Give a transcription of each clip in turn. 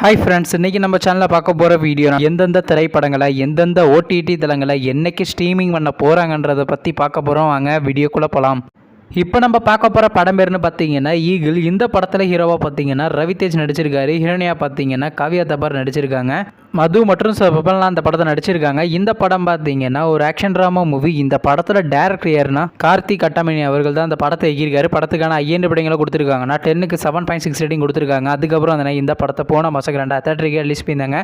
Hi friends, இன்றைக்கி நம்ம சேனலில் பார்க்க போகிற வீடியோ எந்தெந்த திரைப்படங்களை எந்தெந்த ஓடிடி தளங்களை என்றைக்கு ஸ்ட்ரீமிங் பண்ண போகிறாங்கன்றதை பற்றி பார்க்க போகிறோம். வாங்க வீடியோக்குள்ளே போகலாம். இப்போ நம்ம பார்க்க போகிற படம் பேர்னு பார்த்தீங்கன்னா ஈகிள். இந்த படத்தில் ஹீரோவாக பார்த்தீங்கன்னா ரவிதேஜ் நடிச்சிருக்காரு. ஹீரோனியாக பார்த்தீங்கன்னா காவ்யா தபார் நடிச்சிருக்காங்க. மது மற்றும் பிரபலா அந்த படத்தை நடிச்சிருக்காங்க. இந்த படம் பார்த்தீங்கன்னா ஒரு ஆக்ஷன் ட்ராமா மூவி. இந்த படத்தில் டேரக்டர் யாருன்னா கார்த்திக் கட்டமணி அவர்கள் தான் அந்த படத்தை எகிருக்காரு. படத்துக்கான ஐஎன்டி படங்களை கொடுத்துருக்காங்கன்னா 10க்கு 7.6 ரேட்டிங் கொடுத்துருக்காங்க. அதுக்கப்புறம் இந்த படத்தை போன மாதம் 2030 ரிலீஸ் பண்ணியிருந்தாங்க.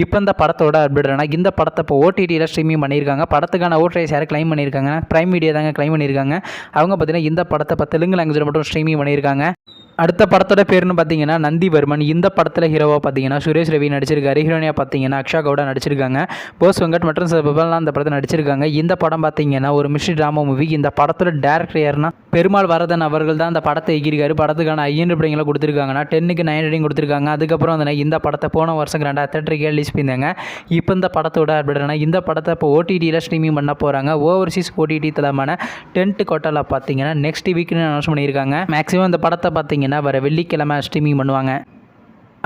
இப்போ இந்த படத்தோட அப்டேட்னா இந்த படத்தை இப்போ ஓடிடியில் ஸ்ட்ரீமிங் பண்ணியிருக்காங்க. படத்துக்கான ஓட்ரைஸ் யார் கிளைம் பண்ணியிருக்காங்க? பிரைம் மீடியா தாங்க கிளைம் பண்ணியிருக்காங்க. அவங்க பார்த்தீங்கன்னா இந்த படத்தை இப்போ தெலுங்கு லாங்குவேஜில் மட்டும் ஸ்ட்ரீமிங் பண்ணியிருக்காங்க. அடுத்த படத்தோட பேர்னு பார்த்தீங்கன்னா நந்திவர்மன். இந்த படத்தில் ஹீரோவாக பார்த்தீங்கன்னா சுரேஷ் ரவி நடிச்சிருக்காரு. ஹீரோனியாக பார்த்தீங்கன்னா அக்ஷா கவுடா நடிச்சிருக்காங்க. போஸ் வெங்கட் மற்றும் பிரபலா அந்த படத்தை நடிச்சிருக்காங்க. இந்த படம் பார்த்தீங்கன்னா ஒரு மிஸ்ட்ரி ட்ராமா மூவி. இந்த படத்தோட டேரக்டர் யாருன்னா பெருமாள் வரதன் அவர்கள் தான் அந்த படத்தை எகிருக்காரு. படத்துக்கான ஐஎன்டி படங்களை கொடுத்துருக்காங்கன்னா 10க்கு 9 ரேட்டிங் கொடுத்துருக்காங்க. அதுக்கப்புறம் இந்த படத்தை போன வருஷம் 2030 ரிலீஸ் பண்ணியிருந்தாங்க. இப்போ இந்த படத்தோட அப்டேட்னா இந்த படத்தை இப்போ ஓடிடியில் ஸ்ட்ரீமிங் பண்ண போகிறாங்க. ஓவர்சீஸ் ஓடிடி தளமான டென்ட் கோட்டாவில் பார்த்தீங்கன்னா நெக்ஸ்ட் வீக்னு அனௌன்ஸ் பண்ணியிருக்காங்க. மேக்ஸிமம் இந்த படத்தை பார்த்தீங்கன்னா வர வெள்ளிக்கிழமை ஸ்ட்ரீமிங் பண்ணுவாங்க.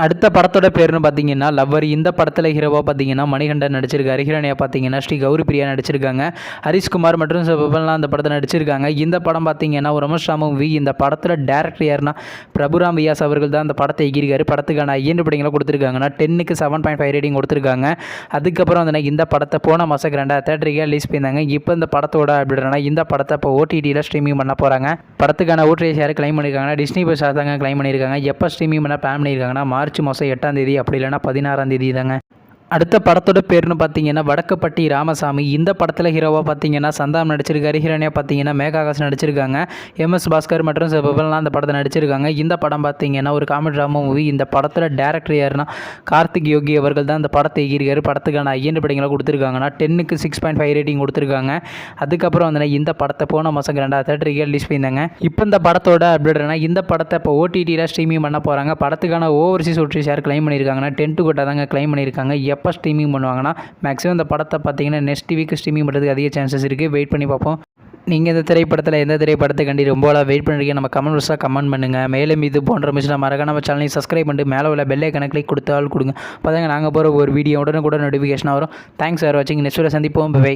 அடுத்த படத்தோட பேர்னு பார்த்தீங்கன்னா லவ்வர். இந்த படத்தில் ஹீரோவாக பார்த்தீங்கன்னா மணிகண்டன் நடிச்சிருக்காரு. ஹீரோனியாக பார்த்தீங்கன்னா ஸ்ரீ கௌரி பிரியா நடிச்சிருக்காங்க. ஹரிஷ்குமார் மற்றும் பிரபலா அந்த படத்தை நடிச்சிருக்காங்க. இந்த படம் பார்த்தீங்கன்னா ஒரு ரமேஷ் ராம மூவி. இந்த படத்தில் டேரக்டர் யாருன்னா பிரபுராம் வியாஸ் அவர்கள் தான் அந்த படத்தை எகிருக்காரு. படத்துக்கான ஐஎன்டி படங்களை கொடுத்துருக்காங்கன்னா 10க்கு 7.5 ரேட்டிங் கொடுத்துருக்காங்க. அதுக்கப்புறம் இந்த படத்தை போன மாதம் 2030 ரிலீஸ் பண்ணியிருந்தாங்க. இப்போ இந்த படத்தோட அப்டேட்னா இந்த படத்தை இப்போ ஓடிடியில் ஸ்ட்ரீமிங் பண்ண போகிறாங்க. படத்துக்கான ஓட்ரைஸ் யார் கிளைம் பண்ணியிருக்காங்கன்னா டிஸ்னி பிளஸ் தாங்க கிளைம் பண்ணியிருக்காங்க. எப்போ ஸ்ட்ரீமிங் பண்ண பிளான் பண்ணியிருக்காங்கன்னா மார்ச் மாதம் 8ஆம் தேதி, அப்படி இல்லைனா 16ஆம் தேதி தாங்க. அடுத்த படத்தோட பேர்னு பார்த்தீங்கன்னா வடக்குப்பட்டி ராமசாமி. இந்த படத்தில் ஹீரோவாக பார்த்தீங்கன்னா சந்தானம் நடிச்சிருக்காரு. ஹீரோனியாக பார்த்தீங்கன்னா மேகாகாஷ் நடிச்சிருக்காங்க. எம்எஸ் பாஸ்கர் மற்றும் பிரபலா அந்த படத்தை நடிச்சிருக்காங்க. இந்த படம் பார்த்தீங்கன்னா ஒரு காமெடி ட்ராமா மூவி. இந்த படத்தில் டேரக்டர் யாருன்னா கார்த்திக் யோகி அவர்கள் தான் அந்த படத்தை எகிருக்காரு. படத்துக்கான ஐஎன்டி படங்களை கொடுத்துருக்காங்கன்னா 10க்கு 6.5 ரேட்டிங் கொடுத்துருக்காங்க. அதுக்கப்புறம் இந்த படத்தை போன மாதம் 2030 ரிலீஸ் பண்ணியிருந்தாங்க. இப்போ இந்த படத்தோட அப்டேட்னா இந்த படத்தை இப்போ ஓடிடியில் ஸ்ட்ரீமிங் பண்ண போகிறாங்க. படத்துக்கான ஓவர்சீஸ் ஓட்ரிஸ் யார் கிளைம் பண்ணியிருக்காங்கன்னா டென்ட் கோட்டா தாங்க கிளைம் பண்ணியிருக்காங்க. எப்போ ஸ்ட்ரீமிங் பண்ணுவாங்கன்னா மேக்ஸிமம் இந்த படத்தை பார்த்தீங்கன்னா நெக்ஸ்ட் வீக் ஸ்ட்ரீமிங் பண்ணுறதுக்கு அதிக சான்சஸ் இருக்குது. வெயிட் பண்ணி பார்ப்போம். நீங்கள் இந்த திரைப்படத்தில் எந்த திரைப்படத்தை கண்டி ரொம்ப வெயிட் பண்ணுறீங்க நம்ம கமெண்ட் பாக்ஸில் கமெண்ட் பண்ணுங்கள். மேலும் இது போன்ற மிஷினை மறக்க நம்ம சேனலையும் சப்ஸ்கிரைப் பண்ணிட்டு மேலே உள்ள பெல் ஐக்கானை கிளிக் கொடுத்தால் கொடுங்க. அப்போ தாங்க நாங்கள் போகிற ஒரு வீடியோ உடனே கூட நோட்டிஃபிகேஷன் வரும். தேங்க்ஸ் ஃபார் வாட்சிங். நெக்ஸ்ட் வீடியோ சந்திப்போம். பை.